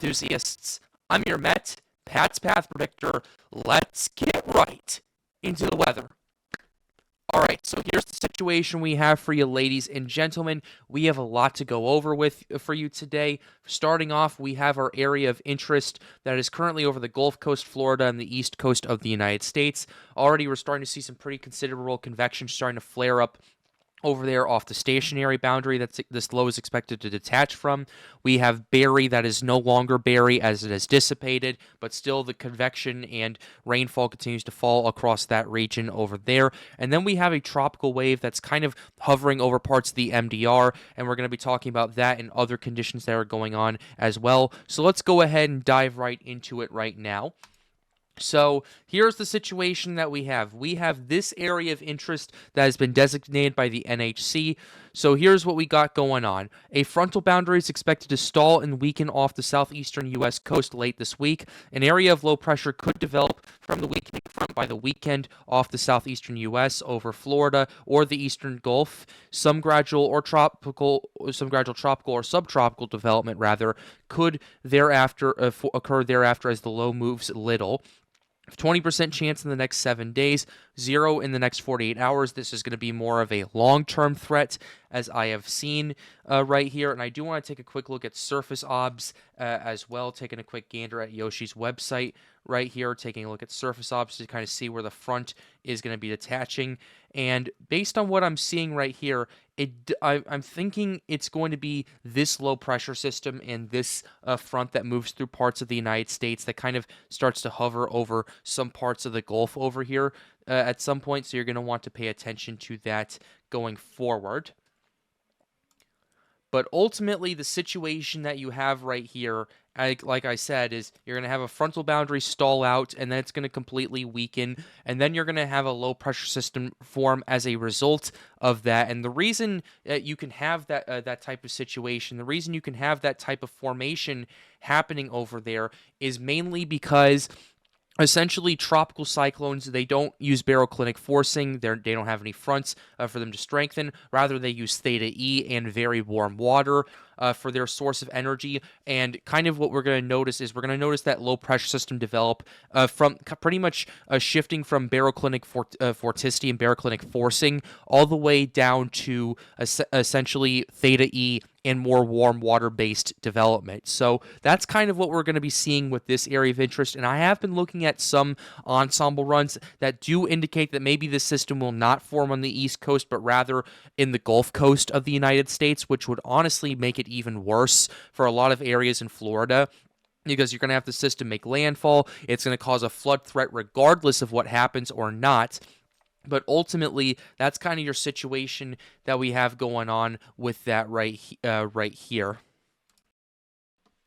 enthusiasts. I'm your Pat's Path Predictor. Let's get right into the weather. Alright, so here's the situation we have for you, ladies and gentlemen. We have a lot to go over for you today. Starting off, we have our area of interest that is currently over the Gulf Coast, Florida, and the east coast of the United States. Already, we're starting to see some pretty considerable convection starting to flare up over there off the stationary boundary that this low is expected to detach from. We have Barry that is no longer Barry as it has dissipated, but still the convection and rainfall continues to fall across that region over there. And then we have a tropical wave that's kind of hovering over parts of the MDR, and we're going to be talking about that and other conditions that are going on as well. So let's go ahead and dive right into it right now. So here's the situation that we have. We have this area of interest that has been designated by the NHC. So here's what we got going on. A frontal boundary is expected to stall and weaken off the southeastern U.S. coast late this week. An area of low pressure could develop from the weakening front by the weekend off the southeastern U.S. over Florida or the eastern Gulf. Some gradual tropical or subtropical development rather could thereafter occur thereafter as the low moves little. 20% chance in the next 7 days, 0 in the next 48 hours. This is going to be more of a long-term threat, as I have seen right here. And I do want to take a quick look at surface obs as well, taking a quick gander at Yoshi's website right here, taking a look at surface obs to kind of see where the front is going to be detaching. And based on what I'm seeing right here, I'm thinking it's going to be this low pressure system and this front that moves through parts of the United States that kind of starts to hover over some parts of the Gulf over here at some point. So you're going to want to pay attention to that going forward. But ultimately, the situation that you have right here, like I said, is you're going to have a frontal boundary stall out, and then it's going to completely weaken, and then you're going to have a low-pressure system form as a result of that. And the reason you can have that type of situation, the reason you can have that type of formation happening over there is mainly because essentially, tropical cyclones, they don't use baroclinic forcing. They don't have any fronts for them to strengthen. Rather, they use theta E and very warm water for their source of energy. And kind of what we're going to notice is we're going to notice that low pressure system develop from pretty much shifting from baroclinic vorticity and baroclinic forcing all the way down to essentially theta E and more warm water-based development. So that's kind of what we're going to be seeing with this area of interest. And I have been looking at some ensemble runs that do indicate that maybe this system will not form on the East Coast, but rather in the Gulf Coast of the United States, which would honestly make it even worse for a lot of areas in Florida, because you're going to have the system make landfall. It's going to cause a flood threat regardless of what happens or not. But ultimately, that's kind of your situation that we have going on with that right here.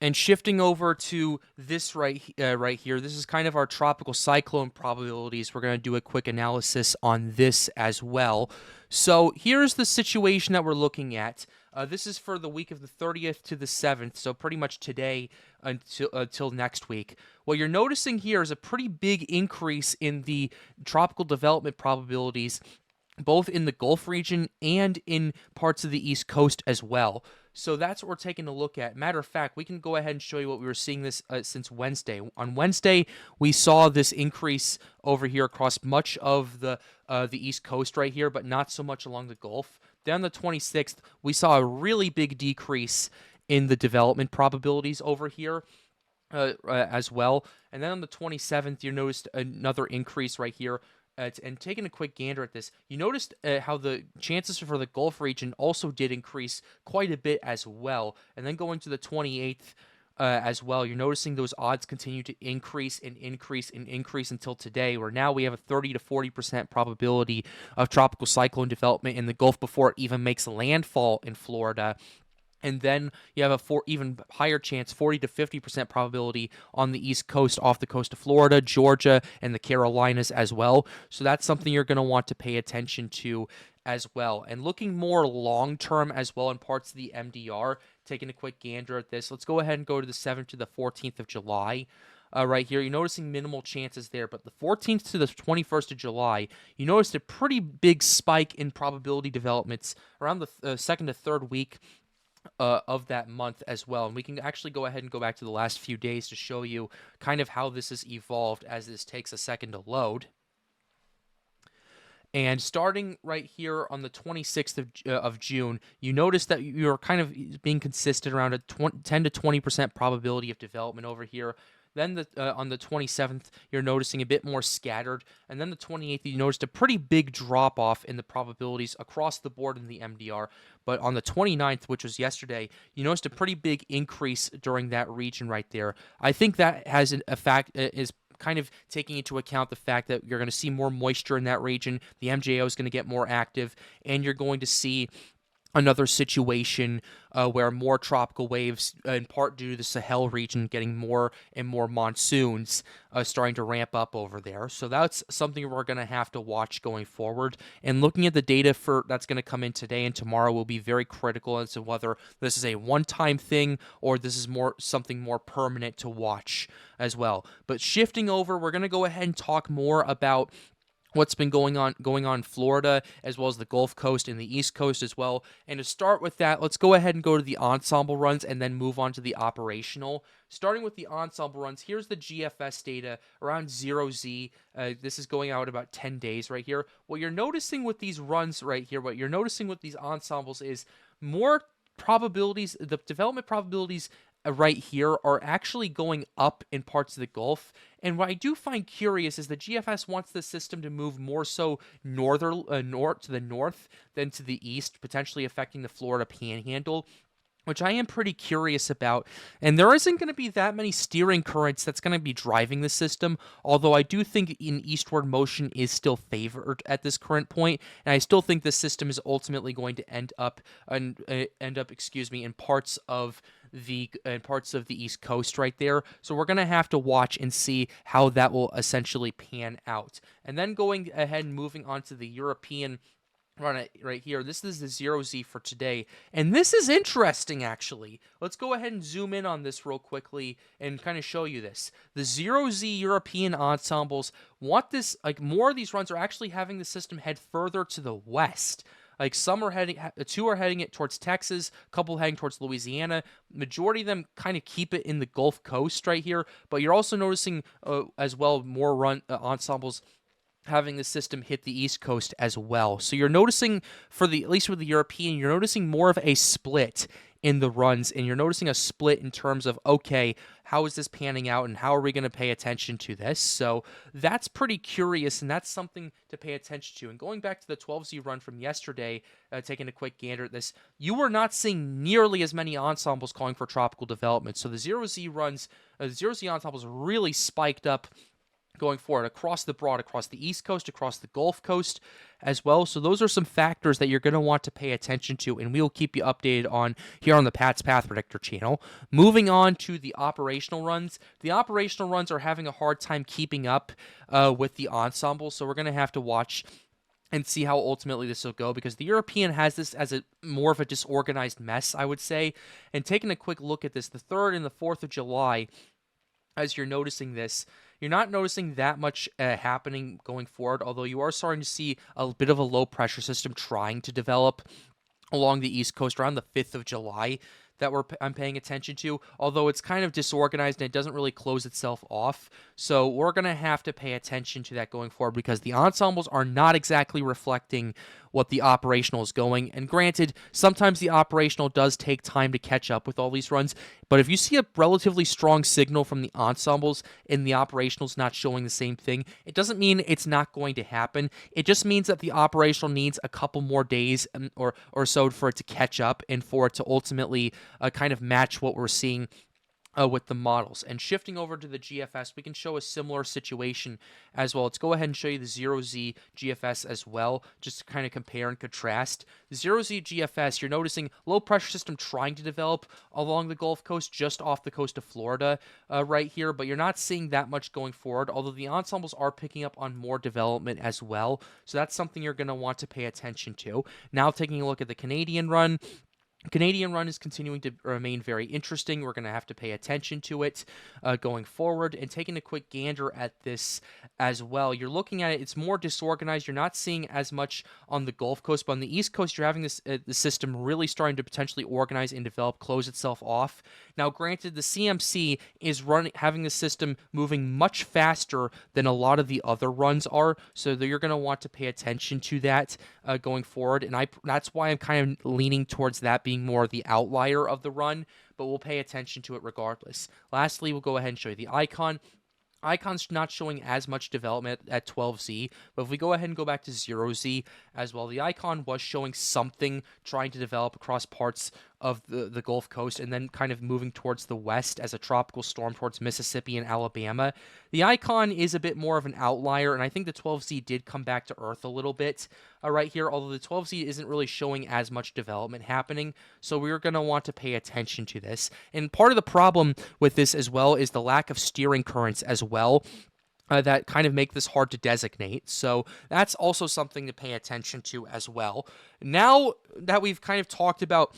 And shifting over to this right here, this is kind of our tropical cyclone probabilities. We're going to do a quick analysis on this as well. So here's the situation that we're looking at. This is for the week of the 30th to the 7th, so pretty much today until next week. What you're noticing here is a pretty big increase in the tropical development probabilities, both in the Gulf region and in parts of the East Coast as well. So that's what we're taking a look at. Matter of fact, we can go ahead and show you what we were seeing this since Wednesday. On Wednesday, we saw this increase over here across much of the East Coast right here, but not so much along the Gulf. Then on the 26th, we saw a really big decrease in the development probabilities over here as well. And then on the 27th, you noticed another increase right here. And taking a quick gander at this, you noticed how the chances for the Gulf region also did increase quite a bit as well. And then going to the 28th as well, you're noticing those odds continue to increase and increase and increase until today, where now we have a 30 to 40% probability of tropical cyclone development in the Gulf before it even makes landfall in Florida. And then you have a even higher chance, 40 to 50% probability on the East Coast, off the coast of Florida, Georgia, and the Carolinas as well. So that's something you're going to want to pay attention to as well. And looking more long-term as well in parts of the MDR, taking a quick gander at this, let's go ahead and go to the 7th to the 14th of July. Right here, you're noticing minimal chances there, but the 14th to the 21st of July, you noticed a pretty big spike in probability developments around the second to third week of that month as well. And we can actually go ahead and go back to the last few days to show you kind of how this has evolved as this takes a second to load. And starting right here on the 26th of June, you notice that you're kind of being consistent around a 10 to 20% probability of development over here. Then on the 27th, you're noticing a bit more scattered. And then the 28th, you noticed a pretty big drop off in the probabilities across the board in the MDR. But on the 29th, which was yesterday, you noticed a pretty big increase during that region right there. I think that has an effect, is kind of taking into account the fact that you're going to see more moisture in that region. The MJO is going to get more active, and you're going to see another situation where more tropical waves, in part due to the Sahel region getting more and more monsoons starting to ramp up over there. So that's something we're going to have to watch going forward. And looking at the data for that's going to come in today and tomorrow will be very critical as to whether this is a one-time thing or this is something more permanent to watch as well. But shifting over, we're going to go ahead and talk more about what's been going on in Florida, as well as the Gulf Coast and the East Coast as well. And to start with that, let's go ahead and go to the ensemble runs and then move on to the operational. Starting with the ensemble runs, here's the GFS data around 0Z. This is going out about 10 days right here. What you're noticing with these runs right here, what you're noticing with these ensembles is more probabilities, the development probabilities right here are actually going up in parts of the Gulf. And what I do find curious is the GFS wants the system to move more so north to the north than to the east, potentially affecting the Florida Panhandle, which I am pretty curious about. And there isn't going to be that many steering currents that's going to be driving the system, although I do think an eastward motion is still favored at this current point, and I still think the system is ultimately going to end up in parts of the East Coast right there. So we're going to have to watch and see how that will essentially pan out. And then going ahead and moving on to the European run it right here. This is the 0Z for today. And this is interesting, actually. Let's go ahead and zoom in on this real quickly and kind of show you this. The 0Z European ensembles want this, like more of these runs are actually having the system head further to the west. Like two are heading it towards Texas, a couple heading towards Louisiana. Majority of them kind of keep it in the Gulf Coast right here, but you're also noticing as well more ensembles having the system hit the East Coast as well. So you're noticing at least with the European, you're noticing more of a split in the runs, and you're noticing a split in terms of, okay, how is this panning out and how are we going to pay attention to this? So that's pretty curious, and that's something to pay attention to. And going back to the 12Z run from yesterday, taking a quick gander at this, you were not seeing nearly as many ensembles calling for tropical development. So the 0Z runs, the 0Z ensembles really spiked up going forward across the East Coast, across the Gulf Coast as well. So those are some factors that you're going to want to pay attention to, and we will keep you updated on here on the Pat's Path Predictor channel. Moving on to the operational runs. The operational runs are having a hard time keeping up with the ensemble, so we're going to have to watch and see how ultimately this will go, because the European has this as a more of a disorganized mess, I would say. And taking a quick look at this, the 3rd and the 4th of July, as you're noticing this, you're not noticing that much happening going forward, although you are starting to see a bit of a low pressure system trying to develop along the East Coast around the 5th of July that I'm paying attention to, although it's kind of disorganized and it doesn't really close itself off. So we're going to have to pay attention to that going forward, because the ensembles are not exactly reflecting what the operational is going. And granted, sometimes the operational does take time to catch up with all these runs, but if you see a relatively strong signal from the ensembles and the operationals not showing the same thing, it doesn't mean it's not going to happen. It just means that the operational needs a couple more days or so for it to catch up and for it to ultimately kind of match what we're seeing with the models. And shifting over to the GFS, we can show a similar situation as well. Let's go ahead and show you the 0Z GFS as well, just to kind of compare and contrast. The 0Z GFS, you're noticing low pressure system trying to develop along the Gulf Coast, just off the coast of Florida right here, but you're not seeing that much going forward, although the ensembles are picking up on more development as well. So that's something you're going to want to pay attention to. Now taking a look at the Canadian run, Canadian run is continuing to remain very interesting. We're going to have to pay attention to it going forward. And taking a quick gander at this as well, you're looking at it, it's more disorganized. You're not seeing as much on the Gulf Coast, but on the East Coast, you're having this the system really starting to potentially organize and develop, close itself off. Now, granted, the CMC is having the system moving much faster than a lot of the other runs are, so that you're going to want to pay attention to that going forward. And that's why I'm kind of leaning towards that being more the outlier of the run, but we'll pay attention to it regardless. Lastly, we'll go ahead and show you the icon. Icon's not showing as much development at 12Z, but if we go ahead and go back to 0Z as well, the icon was showing something trying to develop across parts of the Gulf Coast and then kind of moving towards the west as a tropical storm towards Mississippi and Alabama. The icon is a bit more of an outlier, and I think the 12Z did come back to earth a little bit right here, although the 12Z isn't really showing as much development happening, so we're going to want to pay attention to this. And part of the problem with this as well is the lack of steering currents as well. That kind of make this hard to designate. So that's also something to pay attention to as well. Now that we've kind of talked about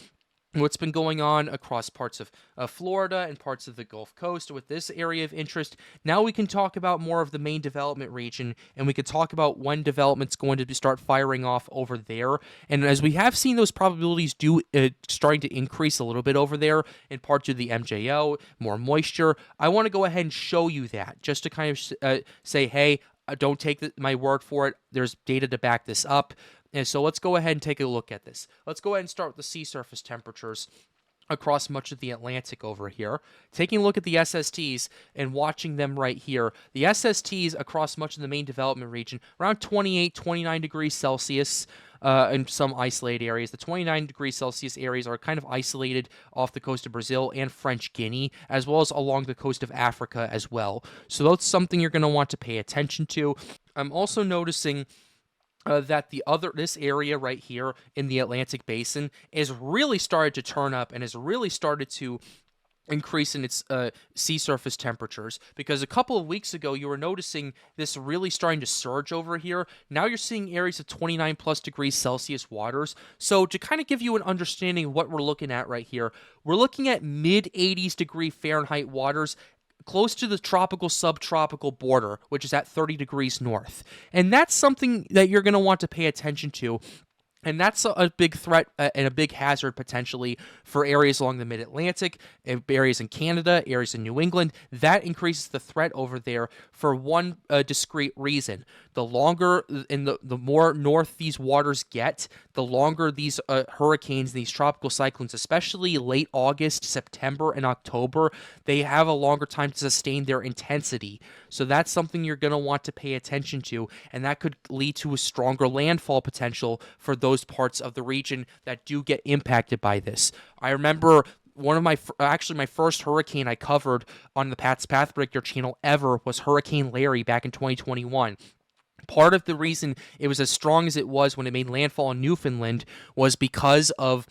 what's been going on across parts of Florida and parts of the Gulf Coast with this area of interest, now we can talk about more of the main development region, and we could talk about when development's going to start firing off over there. And as we have seen those probabilities starting to increase a little bit over there in parts of the MJO, more moisture, I want to go ahead and show you that just to kind of say, hey, don't take my word for it. There's data to back this up. And so let's go ahead and take a look at this. Let's go ahead and start with the sea surface temperatures across much of the Atlantic over here. Taking a look at the SSTs and watching them right here. The SSTs across much of the main development region, around 28, 29 degrees Celsius in some isolated areas. The 29 degrees Celsius areas are kind of isolated off the coast of Brazil and French Guiana, as well as along the coast of Africa as well. So that's something you're going to want to pay attention to. I'm also noticing that this area right here in the Atlantic Basin is really started to turn up and has really started to increase in its sea surface temperatures, because a couple of weeks ago you were noticing this really starting to surge over here. Now you're seeing areas of 29 plus degrees Celsius waters. So to kind of give you an understanding of what we're looking at right here, we're looking at mid 80s degree Fahrenheit waters close to the tropical subtropical border, which is at 30 degrees north. And that's something that you're going to want to pay attention to. And that's a big threat and a big hazard potentially for areas along the mid-Atlantic, areas in Canada, areas in New England. That increases the threat over there for one discrete reason. The longer and the more north these waters get, the longer these hurricanes, these tropical cyclones, especially late August, September, and October, they have a longer time to sustain their intensity. So that's something you're going to want to pay attention to, and that could lead to a stronger landfall potential for those parts of the region that do get impacted by this. I remember one of my first hurricane I covered on the Pat's Path Predictor channel ever was Hurricane Larry back in 2021. Part of the reason it was as strong as it was when it made landfall in Newfoundland was because of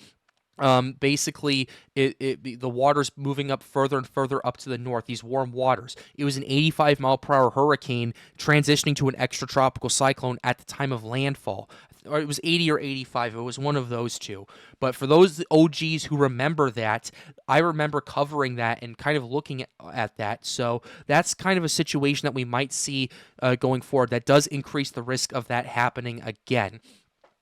basically the water's moving up further and further up to the north, these warm waters. It was an 85-mile-per-hour hurricane transitioning to an extratropical cyclone at the time of landfall. Or it was 80 or 85. It was one of those two. But for those OGs who remember that, I remember covering that and kind of looking at that. So that's kind of a situation that we might see going forward that does increase the risk of that happening again.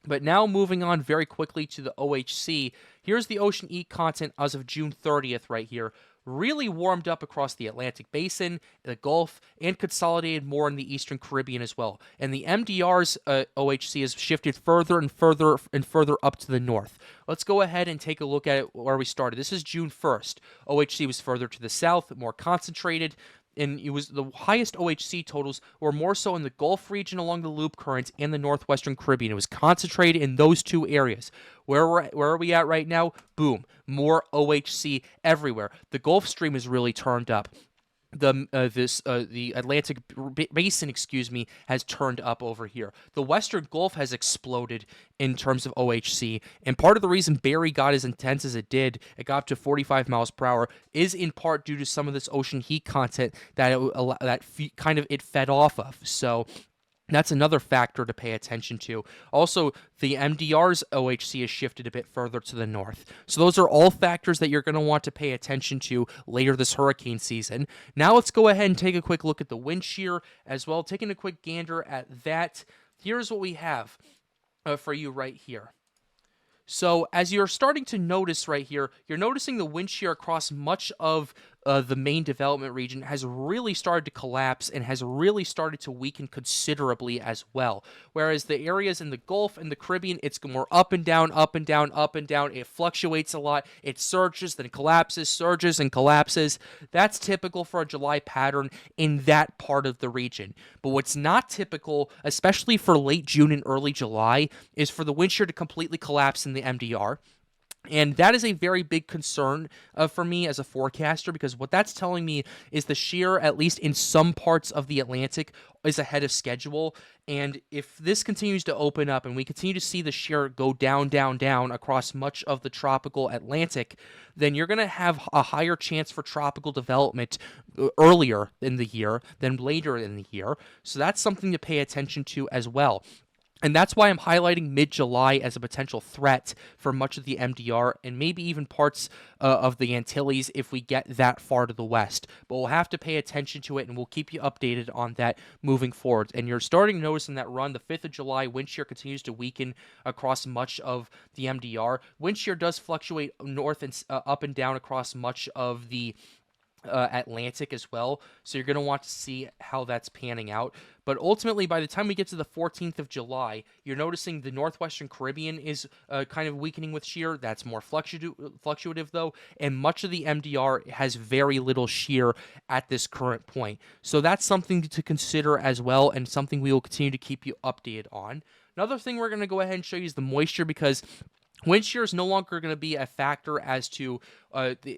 But now moving on very quickly to the OHC, here's the ocean heat content as of June 30th right here. Really warmed up across the Atlantic Basin, the Gulf, and consolidated more in the Eastern Caribbean as well. And the MDR's OHC has shifted further and further and further up to the north. Let's go ahead and take a look at it where we started. This is June 1st. OHC was further to the south, more concentrated. And it was the highest OHC totals were more so in the Gulf region along the Loop Current and the northwestern Caribbean. It was concentrated in those two areas. Where are we at right now? Boom, more OHC everywhere. The Gulf Stream is really turned up. The Atlantic Basin, has turned up over here. The Western Gulf has exploded in terms of OHC, and part of the reason Barry got as intense as it did, it got up to 45 miles per hour, is in part due to some of this ocean heat content that it fed off of. So That's another factor to pay attention to. Also, the MDR's OHC is shifted a bit further to the north. So those are all factors that you're going to want to pay attention to later this hurricane season. Now let's go ahead and take a quick look at the wind shear as well. Taking a quick gander at that, here's what we have for you right here. So as you're starting to notice right here, you're noticing the wind shear across much of the main development region has really started to collapse and has really started to weaken considerably as well. Whereas the areas in the Gulf and the Caribbean, it's more up and down, up and down, up and down. It fluctuates a lot. It surges, then collapses, surges, and collapses. That's typical for a July pattern in that part of the region. But what's not typical, especially for late June and early July, is for the wind shear to completely collapse in the MDR. And that is a very big concern for me as a forecaster, because what that's telling me is the shear, at least in some parts of the Atlantic, is ahead of schedule. And if this continues to open up and we continue to see the shear go down, down, down across much of the tropical Atlantic, then you're going to have a higher chance for tropical development earlier in the year than later in the year. So that's something to pay attention to as well. And that's why I'm highlighting mid-July as a potential threat for much of the MDR and maybe even parts of the Antilles if we get that far to the west. But we'll have to pay attention to it, and we'll keep you updated on that moving forward. And you're starting to notice in that run, the 5th of July, wind shear continues to weaken across much of the MDR. Wind shear does fluctuate north and up and down across much of the Atlantic as well, so you're going to want to see how that's panning out. But ultimately, by the time we get to the 14th of July, you're noticing the northwestern Caribbean is kind of weakening with shear. That's more fluctuative though, and much of the MDR has very little shear at this current point. So that's something to consider as well, and something we will continue to keep you updated on. Another thing we're going to go ahead and show you is the moisture, because wind shear is no longer going to be a factor as to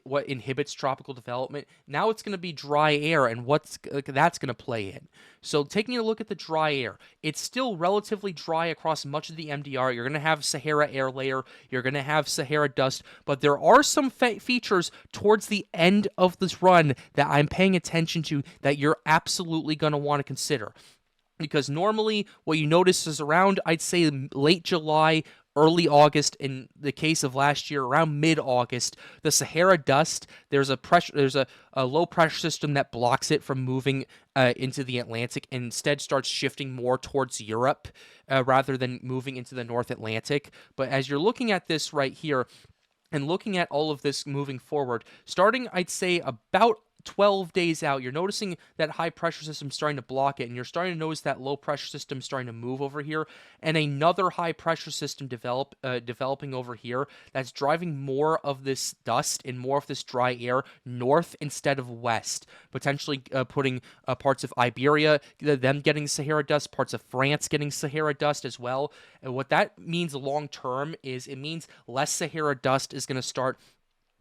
what inhibits tropical development. Now it's going to be dry air, and what's that's going to play in. So taking a look at the dry air, it's still relatively dry across much of the MDR. You're going to have Sahara air layer, you're going to have Sahara dust, but there are some features towards the end of this run that I'm paying attention to that you're absolutely going to want to consider. Because normally what you notice is around, I'd say, late July, early August, in the case of last year, around mid-August, the Sahara dust, there's a low pressure system that blocks it from moving into the Atlantic, and instead starts shifting more towards Europe rather than moving into the North Atlantic. But as you're looking at this right here, and looking at all of this moving forward, starting, I'd say, about 12 days out, you're noticing that high pressure system starting to block it, and you're starting to notice that low pressure system starting to move over here, and another high pressure system developing over here that's driving more of this dust and more of this dry air north instead of west, potentially putting parts of Iberia, them getting Sahara dust, parts of France getting Sahara dust as well. And what that means long term is it means less Sahara dust is going to start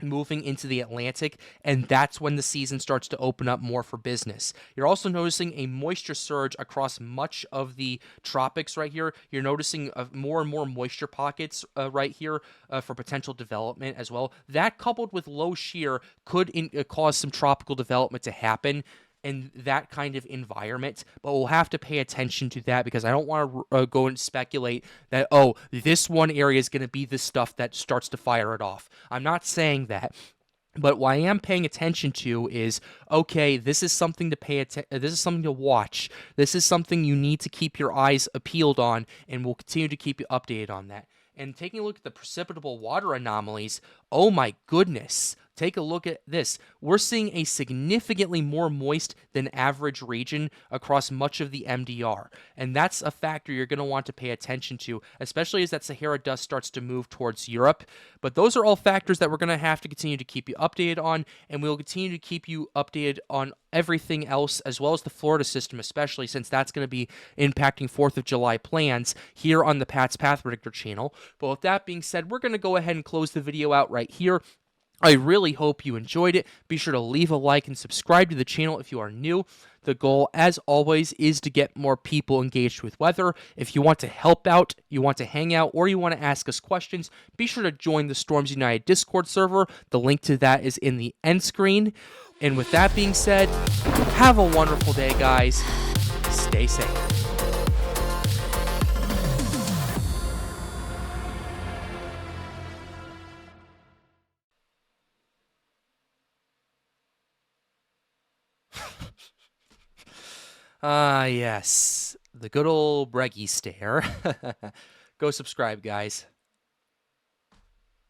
moving into the Atlantic, and that's when the season starts to open up more for business. You're also noticing a moisture surge across much of the tropics right here. You're noticing more and more moisture pockets right here for potential development as well. That, coupled with low shear, could cause some tropical development to happen in that kind of environment, but we'll have to pay attention to that, because I don't want to go and speculate that, oh, this one area is going to be the stuff that starts to fire it off. I'm not saying that. But what I am paying attention to is, okay, this is something to this is something to watch. This is something you need to keep your eyes peeled on, and we'll continue to keep you updated on that. And taking a look at the precipitable water anomalies, oh my goodness, take a look at this. We're seeing a significantly more moist than average region across much of the MDR. And that's a factor you're going to want to pay attention to, especially as that Sahara dust starts to move towards Europe. But those are all factors that we're going to have to continue to keep you updated on, and we'll continue to keep you updated on everything else, as well as the Florida system, especially since that's going to be impacting 4th of July plans here on the Pat's Path Predictor channel. But with that being said, we're going to go ahead and close the video out right here. I really hope you enjoyed it. Be sure to leave a like and subscribe to the channel if you are new. The goal, as always, is to get more people engaged with weather. If you want to help out, you want to hang out, or you want to ask us questions, be sure to join the Storms United Discord server. The link to that is in the end screen. And with that being said, have a wonderful day, guys. Stay safe. Ah, yes. The good old Breggy stare. Go subscribe, guys.